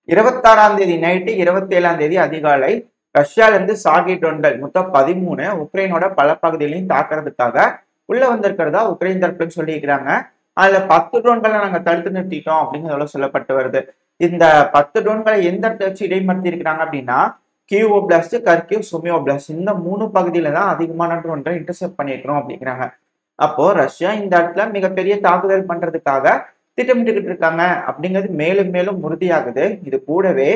26ஆம் தேதி நைட்டு 27ஆம் தேதி அதிகாலை ரஷ்யால இருந்து சாகி ட்ரோன்கள் மொத்தம் 13 உக்ரைனோட பல பகுதிகளையும் தாக்குறதுக்காக உள்ள வந்திருக்கிறதா உக்ரைன் தரப்புன்னு சொல்லியிருக்கிறாங்க. அதுல 10 ட்ரோன்களை நாங்க தடுத்து நிறுத்திட்டோம் அப்படிங்கிறத சொல்லப்பட்டு வருது. இந்த 10 ட்ரோன்களை எந்த இடத்துல வச்சு இடைமறுத்தி இருக்கிறாங்க அப்படின்னா Q oblast, Kharkiv, Sumi oblast இந்த 3 பகுதியில தான் அதிகமான ட்ரோன்களை இன்டர்செப்ட் பண்ணியிருக்கிறோம் அப்படிங்கிறாங்க. அப்போ ரஷ்யா இந்த இடத்துல மிகப்பெரிய தாக்குதல் பண்றதுக்காக திட்டமிட்டுக்கிட்டு இருக்காங்க அப்படிங்கிறது மேலும் மேலும் உறுதியாகுது. இது கூடவே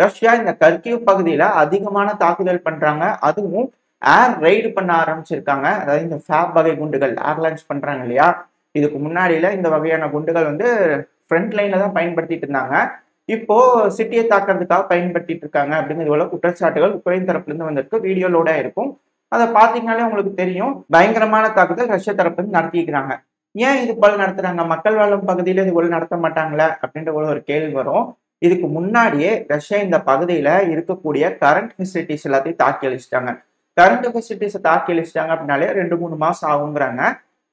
ரஷ்யா இந்த கர்கிவ் பகுதியில அதிகமான தாக்குதல் பண்றாங்க. அதுவும் ஏர் ரெய்டு பண்ண ஆரம்பிச்சிருக்காங்க. அதாவது இந்த ஃபேப் வகை குண்டுகள் ஏர் லான்ச் பண்றாங்க இல்லையா, இதுக்கு முன்னாடியில இந்த வகையான குண்டுகள் வந்து ஃப்ரண்ட் லைன்ல தான் பயன்படுத்திட்டு இருந்தாங்க. இப்போ சிட்டியை தாக்குறதுக்காக பயன்படுத்திட்டு இருக்காங்க அப்படிங்கிறது போல குற்றச்சாட்டுகள் உக்ரைன் தரப்புல இருந்து வந்திருக்கு. வீடியோ லோடா இருக்கும், அதை பார்த்தீங்கன்னாலே உங்களுக்கு தெரியும். பயங்கரமான தாக்குதல் ரஷ்யா தரப்புல இருந்து நடத்திக்கிறாங்க. ஏன் இது போல நடத்துறாங்க? மக்கள் வாழும் பகுதியில இது போல நடத்த மாட்டாங்களா அப்படின்ற போல ஒரு கேள்வி வரும். இதுக்கு முன்னாடியே ரஷ்யா இந்த பகுதியில இருக்கக்கூடிய கரண்ட் ஃபெசிலிட்டிஸ் எல்லாத்தையும் தாக்கி அழிச்சிட்டாங்க. கரண்ட் ஃபெசிலிட்டிஸை தாக்கி அழிச்சிட்டாங்க அப்படின்னாலே 2-3 மாசம் ஆகுங்கிறாங்க.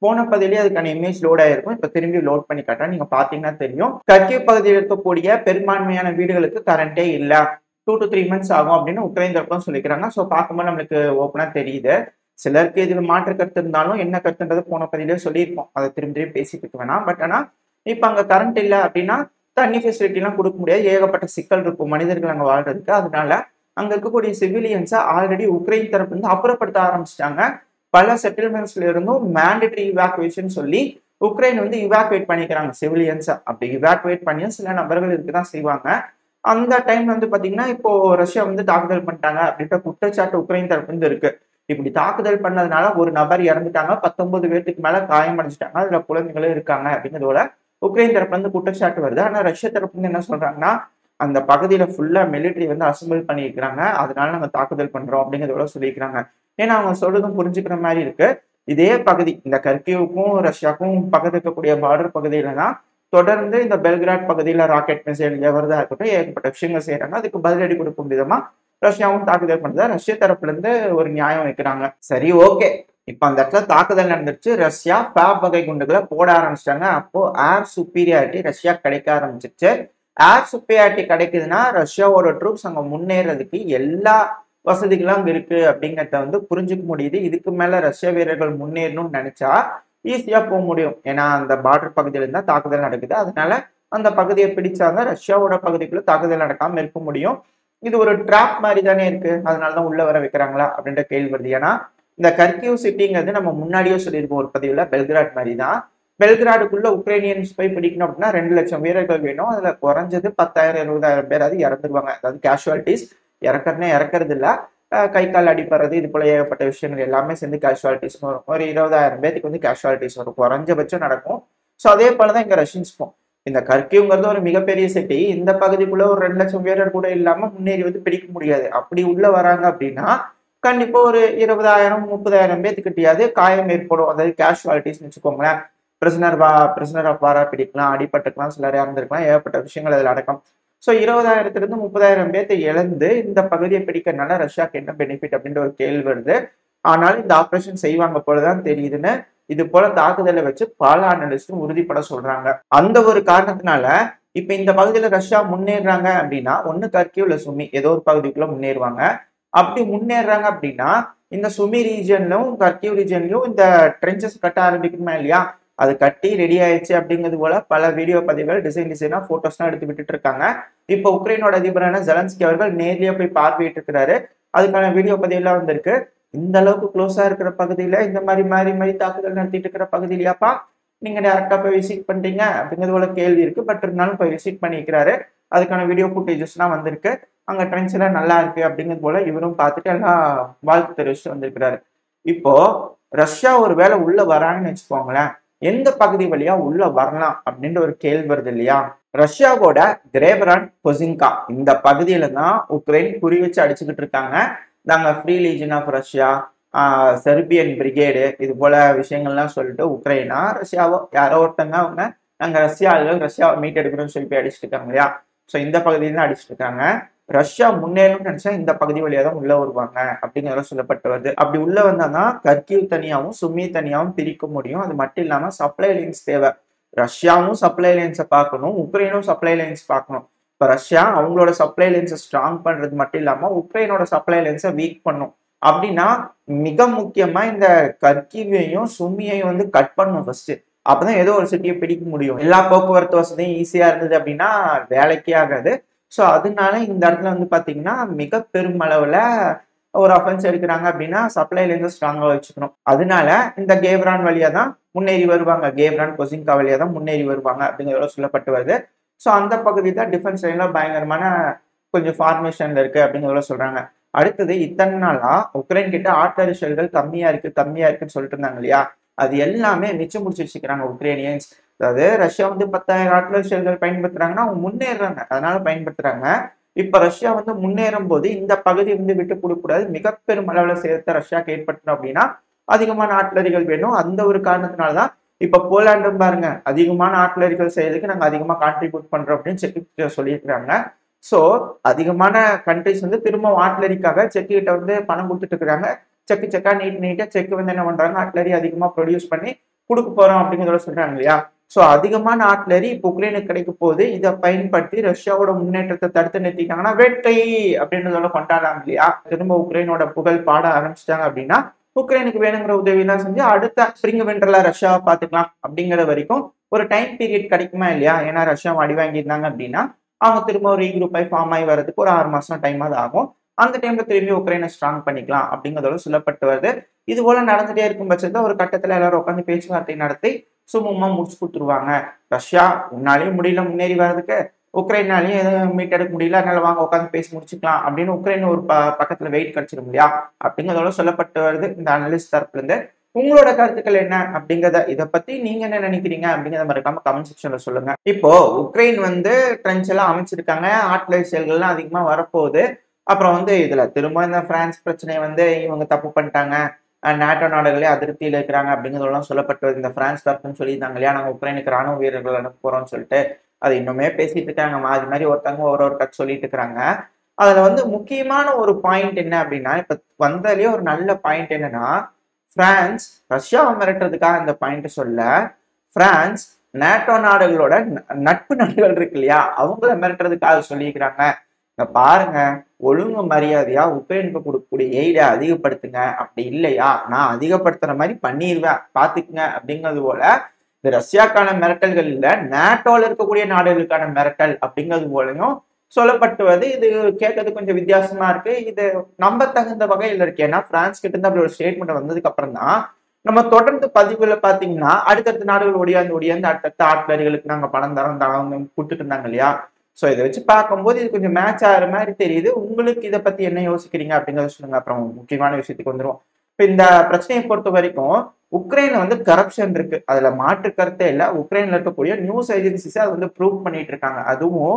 போன பதிலே அதுக்கான இமேஜ் லோட் ஆயிருக்கும். இப்ப திரும்பி லோட் பண்ணி காட்டுறேன், நீங்க பாத்தீங்கன்னா தெரியும். கர்கிவ் பகுதியில் இருக்கக்கூடிய பெரும்பான்மையான வீடுகளுக்கு கரண்டே இல்ல, 2 to 3 months ஆகும் அப்படின்னு உக்ரைன் தரப்பும் சொல்லிக்கிறாங்க. ஸோ பார்க்கும்போது நம்மளுக்கு ஓப்பனா தெரியுது. சிலருக்கு இதுல மாற்று கருத்து இருந்தாலும் என்ன கருத்துன்றது போன பதிலே சொல்லியிருப்போம், அதை திரும்பி திரும்பி பேசிட்டு வேணாம். பட் ஆனா இப்ப அங்க கரண்ட் இல்லை அப்படின்னா தண்ணி ஃபெசிலிட்டி எல்லாம் கொடுக்க முடியாது, ஏகப்பட்ட சிக்கல் இருக்கும் மனிதர்கள் அங்க வாழ்றதுக்கு. அதனால அங்க இருக்கக்கூடிய சிவிலியன்ஸை ஆல்ரெடி உக்ரைன் தரப்பு இருந்து அப்புறப்படுத்த ஆரம்பிச்சிட்டாங்க. பல செட்டில்மெண்ட்ஸ்ல இருந்தும் மேண்டேட்டரி இவாக்குவேஷன் சொல்லி உக்ரைன் வந்து இவாக்குவேட் பண்ணிக்கிறாங்க சிவிலியன்ஸை. அப்படி இவாக்குவேட் பண்ணி சில நபர்கள் இருக்குதான் செய்வாங்க. அந்த டைம் வந்து பாத்தீங்கன்னா இப்போ ரஷ்யா வந்து தாக்குதல் பண்ணிட்டாங்க அப்படின்ற குற்றச்சாட்டு உக்ரைன் தரப்பு இருந்து இருக்கு. இப்படி தாக்குதல் பண்ணதுனால ஒரு நபர் இறந்துட்டாங்க, 19 பேருக்கு மேல காயமடைஞ்சிட்டாங்க, அதுல குழந்தைகளும் இருக்காங்க அப்படிங்கிறதோட உக்ரைன் தரப்புல இருந்து குற்றச்சாட்டு வருது. ஆனா ரஷ்யா தரப்புல இருந்து என்ன சொல்றாங்கன்னா அந்த பகுதியில ஃபுல்லா மிலிட்டரி வந்து அசம்பிள் பண்ணியிருக்கிறாங்க, அதனால நாங்க தாக்குதல் பண்றோம் அப்படிங்கிறதோட சொல்லியிருக்கிறாங்க. ஏன்னா அவங்க சொல்றதும் புரிஞ்சுக்கிற மாதிரி இருக்கு. இதே பகுதி இந்த கர்கிவுக்கும் ரஷ்யாவுக்கும் பக்கத்துல இருக்கக்கூடிய பார்டர் பகுதியில தான் தொடர்ந்து இந்த பெல்கிராட் பகுதியில ராக்கெட் மிசைல் எவரதா இருக்கட்டும் ஏகப்பட்ட விஷயங்கள் செய்யறாங்க. அதுக்கு பதிலடி கொடுக்கும் விதமா ரஷ்யாவும் தாக்குதல் பண்றதா ரஷ்ய தரப்புல இருந்து ஒரு நியாயம் வைக்கிறாங்க. சரி, ஓகே, இப்ப அந்த இடத்துல தாக்குதல் நடந்துருச்சு. ரஷ்யா ஃபேப் வகை குண்டுகளை போட ஆரம்பிச்சிட்டாங்க. அப்போ ஏர் சுப்பீரியாரிட்டி ரஷ்யா கிடைக்க ஆரம்பிச்சிருச்சு. ஏர் சுப்பீரியாரிட்டி கிடைக்குதுன்னா ரஷ்யாவோட ட்ரூப்ஸ் அங்க முன்னேறதுக்கு எல்லா வசதிகளும் அங்க இருக்கு அப்படிங்கிறத வந்து புரிஞ்சுக்க முடியுது. இதுக்கு மேல ரஷ்ய வீரர்கள் முன்னேறணும்னு நினைச்சா ஈஸியா போக முடியும். ஏன்னா அந்த பார்டர் பகுதியில இருந்தா தாக்குதல் நடக்குது. அதனால அந்த பகுதியை பிடிச்சாதான் ரஷ்யாவோட பகுதிக்குள்ள தாக்குதல் நடக்காம இருக்க முடியும். இது ஒரு டிராப் மாதிரி தானே இருக்கு, அதனாலதான் உள்ள வர வைக்கிறாங்களா அப்படின்ற கேள்வி வருது. ஏன்னா இந்த கர்கிவ் சிட்டிங்கிறது நம்ம முன்னாடியே சொல்லியிருக்கோம் ஒரு பதிவுல, பெல்கிராட் மாதிரி தான். பெல்கிராடுக்குள்ள உக்ரைனியன்ஸ் போய் பிடிக்கணும் அப்படின்னா 2 லட்சம் வீரர்கள் வேணும். அதுல குறைஞ்சது 10,000-20,000 பேராது இறந்துருவாங்க. அதாவது கேஷுவாலிட்டிஸ், இறக்குறதுனே இறக்குறது இல்ல, கை கால் அடிப்படுறது, இது போல ஏகப்பட்ட விஷயங்கள் எல்லாமே சேர்ந்து கேஷுவாலிட்டிஸ் வரும். ஒரு 20,000 பேருக்கு வந்து கேஷுவாலிட்டிஸ் வரும், குறைஞ்சபட்சம் நடக்கும். ஸோ அதே போலதான் இங்க ரஷ்யன்ஸ்க்கும். இந்த கர்கிவ்ங்கிறது ஒரு மிகப்பெரிய சிட்டி. இந்த பகுதிக்குள்ள ஒரு 2 லட்சம் வீரர் கூட இல்லாம முன்னேறி வந்து பிடிக்க முடியாது. அப்படி உள்ள வராங்க அப்படின்னா கண்டிப்பா ஒரு 20,000-30,000 பேத்துக்கிட்டையாவது காயம் ஏற்படும். அதாவது கேஷுவாலிட்டிஸ்னு வச்சுக்கோங்களேன். பிரிசனர் ஆஃப் வாரா பிடிக்கலாம், அடிபட்டுக்கலாம், சிலர் இறந்துருக்கலாம், ஏகப்பட்ட விஷயங்கள் அதில் அடக்கம். ஸோ 20,000-லிருந்து 30,000 பேர்த்தை இழந்து இந்த பகுதியை பிடிக்கிறதுனால ரஷ்யாவுக்கு என்ன பெனிஃபிட் அப்படின்ற ஒரு கேள்வி வருது. ஆனாலும் இந்த ஆப்ரேஷன் செய்வாங்க போலதான் தெரியுதுன்னு இது போல தாக்குதலை வச்சு பல அனலிஸ்டும் உறுதிப்பட சொல்றாங்க. அந்த ஒரு காரணத்தினால இப்ப இந்த பகுதியில ரஷ்யா முன்னேறாங்க அப்படின்னா ஒண்ணு கர்கிவ் இல்ல சுமி ஏதோ ஒரு பகுதிக்குள்ள முன்னேறுவாங்க. அப்படி முன்னேறாங்க அப்படின்னா இந்த சுமி ரீஜன்லயும் கர்கிவ் ரீஜன்லயும் இந்த ட்ரென்சஸ் கட்ட ஆரம்பிக்கணுமா இல்லையா, அது கட்டி ரெடி ஆயிடுச்சு அப்படிங்கிறது போல பல வீடியோ பதிவுகள் டிசைனா போட்டோஸ்லாம் எடுத்து விட்டுட்டு இருக்காங்க. இப்போ உக்ரைனோட அதிபரான ஜெலன்ஸ்கி அவர்கள் நேர்லயே போய் பார்வையிட்டு இருக்கிறாரு. அதுக்கான வீடியோ பதிவுலாம் வந்திருக்கு. இந்த அளவுக்கு க்ளோஸா இருக்கிற பகுதியில இந்த மாதிரி மாறி தாக்குதல் நடத்திட்டு இருக்கிற பகுதியிலயாப்பா நீங்க டேரக்டா போய் விசிட் பண்றீங்க அப்படிங்கிறது போல கேள்வி இருக்கு. பட் இருந்தாலும் போய் விசிட் பண்ணிக்கிறாரு. அதுக்கான வீடியோ ஃபுட்டேஜஸ்லாம் வந்திருக்கு. அங்க ட்ரெண்ட்ஸ் எல்லாம் நல்லா இருக்கு அப்படிங்கிறது போல இவரும் பார்த்துட்டு எல்லாம் வாழ்த்து தெரிவிச்சுட்டு வந்திருக்கிறாரு. இப்போ ரஷ்யா ஒரு வேளை உள்ள வராங்கன்னு வச்சுக்கோங்களேன், எந்த பகுதி வழியா உள்ள வரலாம் அப்படின்ற ஒரு கேள்வி வருது இல்லையா. ரஷ்யாவோட கிரேபரான் பொசின்கா இந்த பகுதியில தான் உக்ரைன் குறி வச்சு அடிச்சுக்கிட்டு இருக்காங்க. நாங்க free legion of Russia, Serbian brigade, இது போல விஷயங்கள்லாம் சொல்லிட்டு உக்ரைனா ரஷ்யாவோ யாரோ ஒருத்தங்க அவங்க நாங்க ரஷ்யாவை மீட் எடுக்கணும்னு சொல்லி போய் அடிச்சுட்டு இருக்காங்க இல்லையா. ஸோ இந்த பகுதியில தான் அடிச்சுட்டு இருக்காங்க. ரஷ்யா முன்னேறணும்னு நினைச்சா இந்த பகுதி வழியா தான் உள்ள வருவாங்க அப்படிங்கிறத சொல்லப்பட்டு வருது. அப்படி உள்ள வந்தாதான் கர்கிவ் தனியாவும் சுமி தனியாவும் பிரிக்க முடியும். அது மட்டும் இல்லாம சப்ளை லைன்ஸ் தேவை. ரஷ்யாவும் சப்ளை லைன்ஸை பார்க்கணும், உக்ரைனும் சப்ளை லைன்ஸ் பார்க்கணும். இப்ப ரஷ்யா அவங்களோட சப்ளை லைன்ஸை ஸ்ட்ராங் பண்றது மட்டும் இல்லாம உக்ரைனோட சப்ளை லைன்ஸை வீக் பண்ணும். அப்படின்னா மிக முக்கியமா இந்த கர்கிவையும் சுமியையும் வந்து கட் பண்ணும் ஃபர்ஸ்ட். அப்பதான் ஏதோ ஒரு சிட்டியை பிடிக்க முடியும். எல்லா போக்குவரத்து வசதியும் ஈஸியா இருந்தது அப்படின்னா வேலைக்கே ஆகாது. ஸோ அதனால இந்த இடத்துல வந்து பாத்தீங்கன்னா மிக பெருமளவுல ஒரு அஃபென்ஸ் எடுக்கிறாங்க அப்படின்னா சப்ளை லைன்ஸை ஸ்ட்ராங்கா வச்சுக்கணும். அதனால இந்த கேவ்ரான் வழியா தான் முன்னேறி வருவாங்க. கேவ்ரான் கொசின்கா வழியா தான் முன்னேறி வருவாங்க அப்படிங்கிறத சொல்லப்பட்டு வருது. ஸோ அந்த பகுதி தான் டிஃபென்ஸ் லைன்ல பயங்கரமான கொஞ்சம் ஃபார்மேஷன்ல இருக்கு அப்படிங்கிறத சொல்றாங்க. அடுத்தது இத்தனை நாளா உக்ரைன் கிட்ட ஆர்டிலரி ஷெல்கள் கம்மியா இருக்குன்னு சொல்லிட்டு இருந்தாங்க இல்லையா, அது எல்லாமே மிச்சம் முடிச்சு வச்சுக்கிறாங்க உக்ரைனியன்ஸ். அதாவது ரஷ்யா வந்து 10,000 ஆர்டிலரி ஷெல்கள் பயன்படுத்துறாங்கன்னா அவங்க முன்னேறாங்க, அதனால பயன்படுத்துறாங்க. இப்ப ரஷ்யா வந்து முன்னேறும் போது இந்த பகுதி வந்து விட்டு கொடுக்கக்கூடாது, மிக பெரும் அளவுல சேதத்தை ரஷ்யாக்கு ஏற்படுத்தணும் அப்படின்னா அதிகமான ஆர்டிலரிகள் வேணும். அந்த ஒரு காரணத்தினாலதான் இப்ப போலாண்டும் பாருங்க, அதிகமான ஆர்டிலரிகள் செய்யறதுக்கு நாங்க அதிகமா கான்ட்ரிபியூட் பண்றோம் அப்படின்னு செக் சொல்லியிருக்காங்க. சோ அதிகமான கண்ட்ரிஸ் வந்து திரும்ப ஆர்டிலரிக்காக செக் கிட்ட வந்து பணம் கொடுத்துட்டு இருக்காங்க. செக்கா நீட்டா செக் வந்து என்ன பண்றாங்க, ஆர்டிலரி அதிகமா ப்ரொடியூஸ் பண்ணி கொடுக்க போறோம் அப்படிங்கிறத சொல்றாங்க இல்லையா. சோ அதிகமான ஆர்டிலரி இப்ப உக்ரைனுக்கு கிடைக்க போது, இதை பயன்படுத்தி ரஷ்யாவோட முன்னேற்றத்தை தடுத்து நிறுத்திட்டாங்கன்னா வெற்றி அப்படின்றதோட கொண்டாடாங்க இல்லையா. திரும்ப உக்ரைனோட புகழ் பாட ஆரம்பிச்சிட்டாங்க அப்படின்னா உக்ரைனுக்கு வேணுங்கிற உதவி எல்லாம் செஞ்சு அடுத்த ஸ்பிரிங் விண்டர்ல ரஷ்யாவை பாத்துக்கலாம் அப்படிங்கிற வரைக்கும் ஒரு டைம் பீரியட் கிடைக்குமா இல்லையா. ஏன்னா ரஷ்யா அடி வாங்கியிருந்தாங்க அப்படின்னா அவங்க திரும்ப ஒரு ரீக்ரூப் ஆகி ஃபார்ம் ஆகி வரதுக்கு ஒரு 6 மாசம் டைம் ஆகும். அந்த டைம்ல திரும்பி உக்ரைனை ஸ்ட்ராங் பண்ணிக்கலாம் அப்படிங்கிறதோட சொல்லப்பட்டு வருது. இது போல நடந்துட்டே இருக்கும் பட்சத்துல ஒரு கட்டத்துல எல்லாரும் உட்காந்து பேச்சுவார்த்தை நடத்தி சுமூகமா முடிச்சு கொடுத்துருவாங்க. ரஷ்யா உன்னாலையும் முடியல முன்னேறி வர்றதுக்கு, உக்ரைனாலையும் எதுவும் மீட்டெடுக்க முடியல, அதனால வாங்க உட்காந்து பேசி முடிச்சுக்கலாம் அப்படின்னு உக்ரைன் ஒரு பக்கத்துல வெயிட் கிடைச்சிடும் இல்லையா அப்படிங்கிறதோட சொல்லப்பட்டு வருது இந்த அனலிஸ்ட் தரப்புல இருந்து. உங்களோட கருத்துக்கள் என்ன அப்படிங்கிறத, இதை பத்தி நீங்க என்ன நினைக்கிறீங்க அப்படிங்கிறத மறக்காம கமெண்ட் செக்ஷன்ல சொல்லுங்க. இப்போ உக்ரைன் வந்து ட்ரென்ச் எல்லாம் அமைச்சிருக்காங்க, ஆர்டிலரி செயல்கள்லாம் அதிகமா வரப்போகுது. அப்புறம் வந்து இதுல திரும்ப இந்த பிரான்ஸ் பிரச்சனை வந்து இவங்க தப்பு பண்ணிட்டாங்க, நாட்டோ நாடுகளே அதிருப்தியில இருக்கிறாங்க அப்படிங்கிறதெல்லாம் சொல்லப்பட்டு வருது. இந்த பிரான்ஸ் தரப்புன்னு சொல்லியிருந்தாங்க இல்லையா, நாங்க உக்ரைனுக்கு ராணுவ வீரர்கள் அனுப்ப போறோம்னு சொல்லிட்டு, அது இன்னுமே பேசிட்டு இருக்காங்க. மாறி மாதிரி ஒருத்தவங்க ஒரு கட்சி சொல்லிட்டு இருக்கிறாங்க. அதுல வந்து முக்கியமான ஒரு பாயிண்ட் என்ன அப்படின்னா, இப்ப வந்தாலே ஒரு நல்ல பாயிண்ட் என்னன்னா, பிரான்ஸ் ரஷ்யாவை மிரட்டுறதுக்காக இந்த பாயிண்ட் சொல்ல, பிரான்ஸ் நேட்டோ நாடுகளோட நட்பு நாடுகள் இருக்கு இல்லையா அவங்கள மிரட்டுறதுக்காக சொல்லியிருக்கிறாங்க. இங்க பாருங்க, ஒழுங்கு மரியாதையா உக்ரைனுக்கு கொடுக்கக்கூடிய எய்டை அதிகப்படுத்துங்க, அப்படி இல்லையா நான் அதிகப்படுத்துற மாதிரி பண்ணிடுவேன் பாத்துக்குங்க அப்படிங்கிறது போல இது ரஷ்யாக்கான மிரட்டல்கள் இல்ல, நேட்டோல இருக்கக்கூடிய நாடுகளுக்கான மிரட்டல் அப்படிங்கிறது போலையும் சொல்லப்பட்டுவது. இது கேட்கறது கொஞ்சம் வித்தியாசமா இருக்கு, இது நம்ப தகுந்த வகையில் இருக்கு. ஏன்னா பிரான்ஸ் கிட்ட இருந்து அப்படி ஒரு ஸ்டேட்மெண்ட் வந்ததுக்கு அப்புறம் தான் நம்ம தொடர்ந்து பதிவுல பாத்தீங்கன்னா அடுத்தடுத்த நாடுகள் ஒடியாந்து அடுத்தடுத்த ஆட்காரிகளுக்கு நாங்க பணம் தரம் கொடுத்துட்டு இருந்தாங்க இல்லையா. சோ இதை வச்சு பார்க்கும்போது இது கொஞ்சம் மேட்ச் ஆகிற மாதிரி தெரியுது. உங்களுக்கு இதை பத்தி என்ன யோசிக்கிறீங்க அப்படிங்கிறத சொல்லுங்க. அப்புறம் முக்கியமான விஷயத்துக்கு வந்துடும். இப்ப இந்த பிரச்சனையை பொறுத்த வரைக்கும் உக்ரைன்ல வந்து கரப்ஷன் இருக்கு, அதுல மாற்று கருத்தே இல்ல. உக்ரைன்ல இருக்கக்கூடிய நியூஸ் ஏஜென்சிஸ் அது வந்து ப்ரூவ் பண்ணிட்டு இருக்காங்க. அதுவும்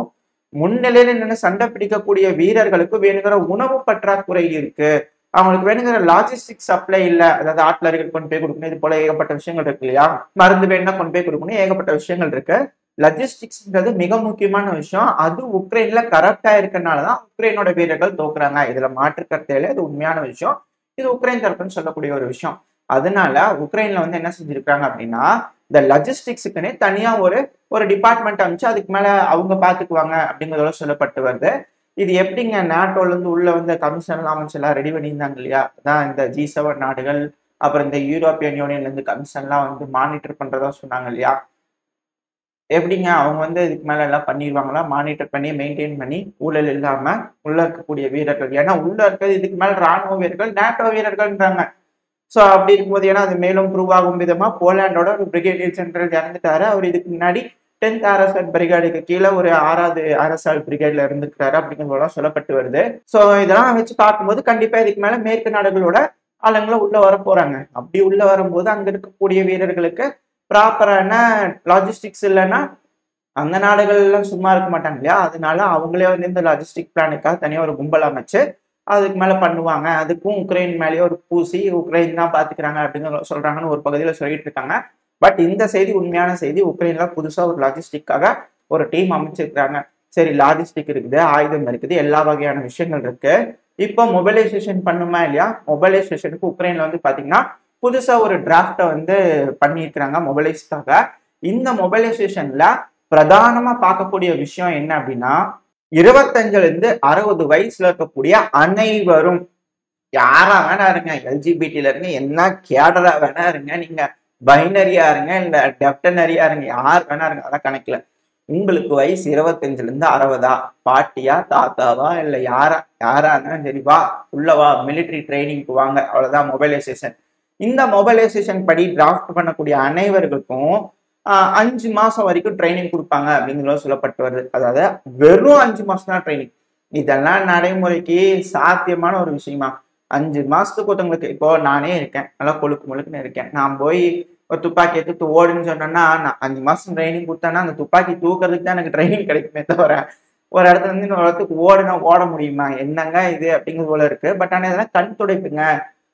முன்னிலையில நின்று சண்டை பிடிக்கக்கூடிய வீரர்களுக்கு வேணுங்கிற உணவு பற்றாக்குறை இருக்கு, அவங்களுக்கு வேணுங்கிற லாஜிஸ்டிக் சப்ளை இல்ல. அதாவது ஆட்லர்கள் கொண்டு போய் கொடுக்கணும், இது போல ஏகப்பட்ட விஷயங்கள் இருக்கு இல்லையா. மருந்து வேணும்னா கொண்டு போய் கொடுக்கணும், ஏகப்பட்ட விஷயங்கள் இருக்கு. லாஜிஸ்டிக்ஸ்ன்றது மிக முக்கியமான விஷயம். அது உக்ரைன்ல கரப்டா இருக்கனாலதான் உக்ரைனோட வீரர்கள் தோக்குறாங்க. இதுல மாற்று கருத்தையில இது உண்மையான விஷயம். இது உக்ரைன் தரப்புன்னு சொல்லக்கூடிய ஒரு விஷயம். அதனால உக்ரைன்ல வந்து என்ன செஞ்சிருக்காங்க அப்படின்னா, இந்த லாஜிஸ்டிக்ஸுக்குன்னே தனியா ஒரு டிபார்ட்மெண்ட் அமைச்சு அதுக்கு மேல அவங்க பாத்துக்குவாங்க அப்படிங்கிறதோட சொல்லப்பட்டு வருது. இது எப்படிங்க, நேட்டோல இருந்து உள்ள வந்து கமிஷன் அமைச்சு எல்லாம் ரெடி பண்ணியிருந்தாங்க இல்லையா, அதான் இந்த G7 நாடுகள் அப்புறம் இந்த யூரோப்பியன் யூனியன்ல இருந்து கமிஷன்லாம் வந்து மானிட்டர் பண்றதா சொன்னாங்க இல்லையா. எப்படிங்க அவங்க வந்து இதுக்கு மேல எல்லாம் பண்ணிடுவாங்களா, மானிட்டர் பண்ணி மெயின்டைன் பண்ணி ஊழல் இல்லாம உள்ள இருக்கக்கூடிய வீரர்கள். ஏன்னா உள்ள இருக்கிறது இதுக்கு மேல ராணுவ வீரர்கள் நேட்டோ வீரர்கள்ன்றாங்க. சோ அப்படி இருக்கும்போது ஏன்னா அது மேலும் ப்ரூவ் ஆகும் விதமா போலாண்டோட ஒரு பிரிகேடியர் ஜெனரல் இறந்துட்டாரு. அவர் இதுக்கு முன்னாடி 10th RSR பிரிகேடுக்கு கீழே ஒரு 6வது RSR பிரிகேட்ல இருந்துட்டாரு அப்படிங்கிறதெல்லாம் சொல்லப்பட்டு வருது. சோ இதெல்லாம் வச்சு பார்க்கும்போது கண்டிப்பா இதுக்கு மேல மேற்கு நாடுகளோட ஆளுங்களை உள்ள வர போறாங்க. அப்படி உள்ள வரும்போது அங்க இருக்கக்கூடிய வீரர்களுக்கு ப்ராப்பரான லாஜிஸ்டிக்ஸ் இல்லைன்னா அந்த நாடுகள் எல்லாம் சும்மா இருக்க மாட்டாங்க இல்லையா. அதனால அவங்களே வந்து இந்த லாஜிஸ்டிக் பிளானுக்காக தனியா ஒரு கும்பல் அமைச்சு அதுக்கு மேல பண்ணுவாங்க. அதுக்கும் உக்ரைன் மேலேயே ஒரு பூசி உக்ரைன் தான் பாத்துக்கிறாங்க அப்படிங்கிற சொல்றாங்கன்னு ஒரு பகுதியில சொல்லிட்டு இருக்காங்க. பட் இந்த செய்தி உண்மையான செய்தி. உக்ரைன்ல புதுசா ஒரு லாஜிஸ்டிக்காக ஒரு டீம் அமைச்சிருக்காங்க. சரி, லாஜிஸ்டிக் இருக்குது, ஆயுதம் இருக்குது, எல்லா வகையான விஷயங்கள் இருக்கு. இப்போ மொபைலைசேஷன் பண்ணுமா இல்லையா, மொபைலைசேஷனுக்கு உக்ரைன்ல வந்து பாத்தீங்கன்னா புதுசா ஒரு டிராஃப்டை வந்து பண்ணியிருக்கிறாங்க மொபைலைஸ்க்காக. இந்த மொபைலைசேஷன்ல பிரதானமா பார்க்கக்கூடிய விஷயம் என்ன அப்படின்னா, 25ல இருந்து 60 வயசுல இருக்கக்கூடிய அனைவரும், யாரா வேணா இருங்க, எல்ஜிபிடில இருங்க, என்ன கேடரா வேணா இருங்க, நீங்க பைனரியா இருங்க, இல்ல டெப்டனரியா இருங்க, யார் வேணா இருங்க, அதெல்லாம் கணக்குல. உங்களுக்கு வயசு 25ல இருந்து 60, பாட்டியா தாத்தாவா இல்ல யாரா இருந்தாலும் சரி, வா உள்ள வா, மிலிட்டரி ட்ரைனிங்க்கு வாங்க, அவ்வளவுதான் மொபைலைசேஷன். இந்த மொபைலைசேஷன் படி டிராஃப்ட் பண்ணக்கூடிய அனைவர்களுக்கும் 5 மாசம் வரைக்கும் ட்ரைனிங் கொடுப்பாங்க அப்படிங்கிறது சொல்லப்பட்டு வருது. அதாவது வெறும் 5 மாசம் தான் ட்ரைனிங். இதெல்லாம் நடைமுறைக்கு சாத்தியமான ஒரு விஷயமா? 5 மாசத்துக்கு ஒருத்தவங்களுக்கு, இப்போ நானே இருக்கேன், நல்லா கொழுக்கு முழுக்குன்னு இருக்கேன், நான் போய் ஒரு துப்பாக்கி எடுத்து ஓடுன்னு சொன்னேன்னா, நான் 5 மாசம் ட்ரைனிங் கொடுத்தேன்னா அந்த துப்பாக்கி தூக்குறதுக்கு தான் எனக்கு ட்ரைனிங் கிடைக்குமே தவிர, ஒரு இடத்துல இருந்து இன்னொரு இடத்துக்கு ஓட முடியுமா? என்னங்க இது அப்படிங்கிறது போல இருக்கு. பட் ஆனால் இதெல்லாம் கண் துடைப்புங்க.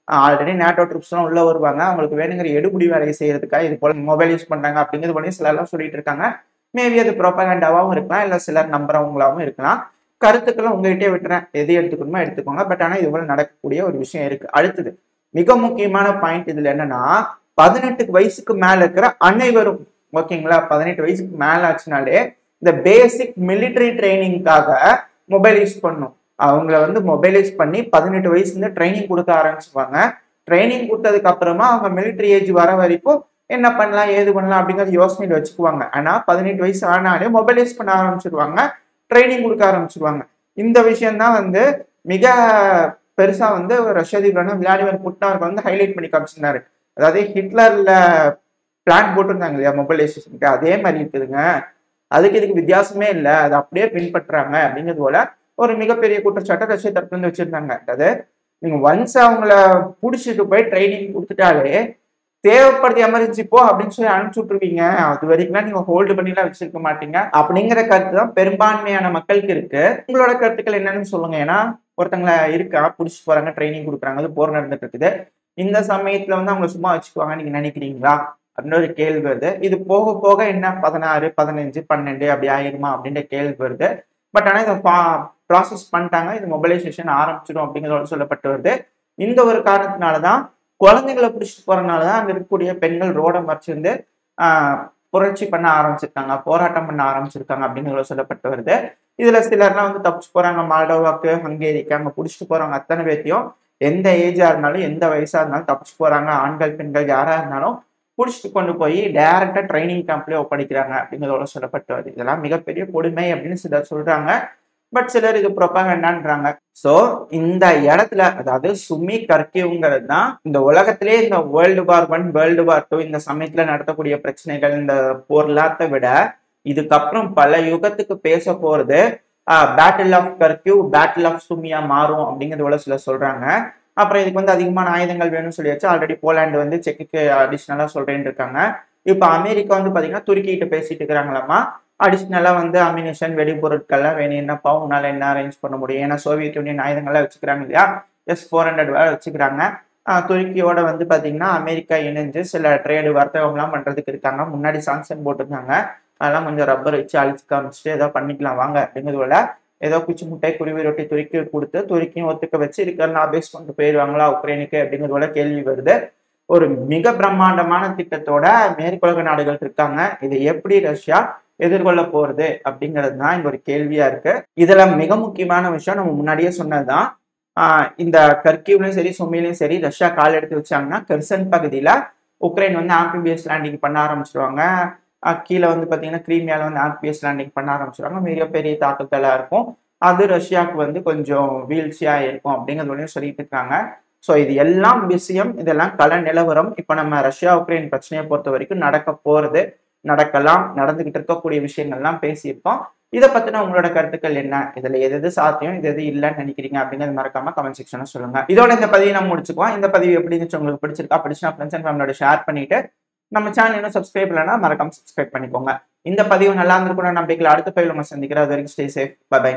ஆல்ரெடி நேட்டோ ட்ரிப்ஸ் எல்லாம் உள்ள வருவாங்க, அவங்களுக்கு வேணுங்கிற எடுபடி வேலையை செய்யறதுக்காக இது போல மொபைல் யூஸ் பண்றாங்க அப்படிங்கிறது பண்ணி சிலர் எல்லாம் சொல்லிட்டு இருக்காங்க. மேபி அது ப்ரோபகண்டாவும் இருக்கலாம், இல்ல சிலர் நம்புறவங்களாவும் இருக்கலாம். கருத்துக்களை உங்ககிட்டே விட்டுறேன், எது எடுத்துக்கணுமோ எடுத்துக்கோங்க. பட் ஆனா இது போல நடக்கக்கூடிய ஒரு விஷயம் இருக்கு. அடுத்தது மிக முக்கியமான பாயிண்ட் இதுல என்னன்னா, 18 வயசுக்கு மேல இருக்கிற அனைவரும், ஓகேங்களா, 18 வயசுக்கு மேல ஆச்சுனாலே இந்த பேசிக் மிலிட்டரி ட்ரைனிங்காக மொபைல் யூஸ் பண்ணும். அவங்கள வந்து மொபைலைஸ் பண்ணி 18 வயசுல இருந்து ட்ரைனிங் கொடுக்க ஆரம்பிச்சுவாங்க. ட்ரைனிங் கொடுத்ததுக்கு அப்புறமா அவங்க மிலிட்டரி ஏஜ் வர வரைக்கும் என்ன பண்ணலாம் ஏது பண்ணலாம் அப்படிங்கறது யோசனையில வச்சுக்குவாங்க. ஆனா 18 வயசு ஆனாலே மொபைலைஸ் பண்ண ஆரம்பிச்சிருவாங்க, ட்ரைனிங் கொடுக்க ஆரம்பிச்சிருவாங்க. இந்த விஷயம் தான் வந்து மிக பெருசா வந்து ரஷ்ய அதிபரான விளாடிமிர் புட்டின் அவர்கள் வந்து ஹைலைட் பண்ணி காமிச்சிருந்தாரு. அதாவது ஹிட்லர்ல பிளான் போட்டிருந்தாங்க இல்லையா மொபைலைசேஷனுக்கு, அதே மாதிரி இருக்குதுங்க. அதுக்கு இதுக்கு வித்தியாசமே இல்லை, அதை அப்படியே பின்பற்றாங்க அப்படிங்கிறது போல ஒரு மிகப்பெரிய குற்றச்சாட்டை ரஷ்ய தரப்புல இருந்து வச்சிருந்தாங்க. அதாவது நீங்க ஒன்ஸ் அவங்கள புடிச்சிட்டு போய் ட்ரைனிங் கொடுத்துட்டாலே தேவைப்படுது எமர்ஜென்சி போ அப்படின்னு சொல்லி அனுப்பிச்சு விட்டுருவீங்க. அது வரைக்கும் நீங்க ஹோல்டு பண்ணிலாம் வச்சிருக்க மாட்டீங்க அப்படிங்கிற கருத்து தான் பெரும்பான்மையான மக்களுக்கு இருக்கு. உங்களோட கருத்துக்கள் என்னன்னு சொல்லுங்க. ஏன்னா ஒருத்தங்களை இருக்கா புடிச்சிட்டு போறாங்க, ட்ரைனிங் கொடுக்குறாங்க, அது போர் நடந்துட்டு இருக்குது. இந்த சமயத்துல வந்து அவங்க சும்மா வச்சுக்குவாங்க நீங்க நினைக்கிறீங்களா அப்படின்னு ஒரு கேள்வி வருது. இது போக போக என்ன 16, 15, 12 அப்படி ஆயிருமா அப்படின்ற கேள்வி வருது. பட் ஆனா இதை ப்ராசஸ் பண்ணிட்டாங்க, இது மொபைலைசேஷன் ஆரம்பிச்சிடும் அப்படிங்கிறதோட சொல்லப்பட்டு வருது. இந்த ஒரு காரணத்தினாலதான் குழந்தைங்களை பிடிச்சிட்டு போறதுனாலதான் அங்க இருக்கக்கூடிய பெண்கள் ரோட மறைச்சிருந்து புரட்சி பண்ண ஆரம்பிச்சிருக்காங்க, போராட்டம் பண்ண ஆரம்பிச்சிருக்காங்க அப்படிங்கிறத சொல்லப்பட்டு வருது. இதுல சிலர்லாம் வந்து தப்பிச்சு போறாங்க, மால்டோவாக்கு, ஹங்கேரிக்கு, அங்க பிடிச்சிட்டு போறாங்க அத்தனை பேர்த்தையும் எந்த ஏஜா இருந்தாலும் எந்த வயசா இருந்தாலும் தப்பிச்சு போறாங்க. ஆண்கள் பெண்கள் யாரா இருந்தாலும் பிடிச்சிட்டு கொண்டு போய் டைரக்டா ட்ரைனிங் கேம்ப்லயே ஒப்படைக்கிறாங்க அப்படிங்கிறதோட சொல்லப்பட்டு வருது. இதெல்லாம் மிகப்பெரிய கொடுமை அப்படின்னு சிலர் சொல்றாங்க. பட் சிலர் இது ப்ரொபகண்டான்றாங்க. சோ இந்த இடத்துல, அதாவது சுமி கர்கிவ்ங்கிறது தான் இந்த உலகத்திலே இந்த வேர்ல்டு வார் 1, வேர்ல்டு வார் 2 இந்த சமயத்துல நடத்தக்கூடிய பிரச்சனைகள், இந்த போர்லாத்தை விட இதுக்கப்புறம் பல யுகத்துக்கு பேச போறது battle of Kharkiv, battle of சுமியா மாறும் அப்படிங்கிறது சிலர் சொல்றாங்க. அப்புறம் இதுக்கு வந்து அதிகமான ஆயுதங்கள் வேணும்னு சொல்லியாச்சு. ஆல்ரெடி போலாண்டு வந்து செக்குக்கு அடிஷ்னலா சொல்றேன்னு இருக்காங்க. இப்ப அமெரிக்கா வந்து பாத்தீங்கன்னா துருக்கிட்ட பேசிட்டு இருக்கிறாங்களாமா. அடிஷ்னலா வந்து அமினிஷன், வெடிபொருட்கள்லாம் வேணும், என்னப்பா உன்னால என்ன அரேஞ்ச் பண்ண முடியும்? ஏன்னா சோவியத் யூனியன் ஆயுதங்கள்லாம் வச்சுக்கிறாங்க இல்லையா, S-400 வேற வச்சுக்கிறாங்க. துருக்கியோட வந்து பாத்தீங்கன்னா அமெரிக்கா இணைஞ்சு சில ட்ரேடு வர்த்தகம்லாம் பண்றதுக்கு இருக்காங்க. முன்னாடி சாங்ஷன் போட்டிருந்தாங்க, அதெல்லாம் கொஞ்சம் ரப்பர் வச்சு அழிச்சு காமிச்சுட்டு ஏதோ பண்ணிக்கலாம் வாங்க அப்படிங்கிறதுல ஏதோ குச்சி முட்டை குருவி ரொட்டி துருக்கி கொடுத்து துருக்கியும் ஒத்துக்க வச்சு இருக்கிற பேஸ் பண்ணிட்டு போயிடுவாங்களா உக்ரைனுக்கு அப்படிங்கிறதோட கேள்வி வருது. ஒரு மிக பிரம்மாண்டமான திட்டத்தோட மேற்குலக நாடுகள் இருக்காங்க. இதை எப்படி ரஷ்யா எதிர்கொள்ள போறது அப்படிங்கிறது தான் இங்க ஒரு கேள்வியா இருக்கு. இதுல மிக முக்கியமான விஷயம் நம்ம முன்னாடியே சொன்னதுதான், இந்த கர்கிவ்லயும் சரி சுமிலையும் சரி ரஷ்யா கால் எடுத்து வச்சாங்கன்னா கெர்சன் பகுதியில உக்ரைன் வந்து ஆம்பிபிஎஸ் லேண்டிங் பண்ண ஆரம்பிச்சிருவாங்க. கீழே வந்து பாத்தீங்கன்னா கிரீமியால வந்து ஆம்பிபிஎஸ் லேண்டிங் பண்ண ஆரம்பிச்சிருவாங்க. மிகப்பெரிய தாக்குதலா இருக்கும். அது ரஷ்யாவுக்கு வந்து கொஞ்சம் வீழ்ச்சியா இருக்கும் அப்படிங்கிறதையும் சொல்லிட்டு இருக்காங்க. ஸோ இது எல்லாம் விஷயம், இதெல்லாம் கள நிலவரம். இப்போ நம்ம ரஷ்யா உக்ரைன் பிரச்சனையை பொறுத்த வரைக்கும் நடக்க போறது, நடக்கலாம், நடந்துகிட்டு இருக்கக்கூடிய விஷயங்கள்லாம் பேசியிருக்கோம். இதை பத்தின உங்களோட கருத்துக்கள் என்ன? இதுல எது சாத்தியம், எது இல்லைன்னு நினைக்கிறீங்க அப்படிங்கிறது மறக்காம கமெண்ட் செக்ஷன்ல சொல்லுங்க. இதோட இந்த பதிவை நம்ம முடிச்சுக்குவோம். இந்த பதிவு எப்படி இருந்துச்சு, உங்களுக்கு பிடிச்சிருக்கா? பிடிச்சா ஃப்ரெண்ட்ஸ் அண்ட் ஃபேமிலியோட ஷேர் பண்ணிட்டு, நம்ம சேனல் இன்னும் சப்ஸ்கிரைப் இல்லைன்னா மறக்காம சப்ஸ்கிரைப் பண்ணிக்கோங்க. இந்த பதிவு நல்லா இருந்திருக்கும் நம்பிக்கையில் அடுத்த பதிவில் உங்களை சந்திக்கிறேன். அது வரைக்கும் ஸ்டே சேஃப். By by.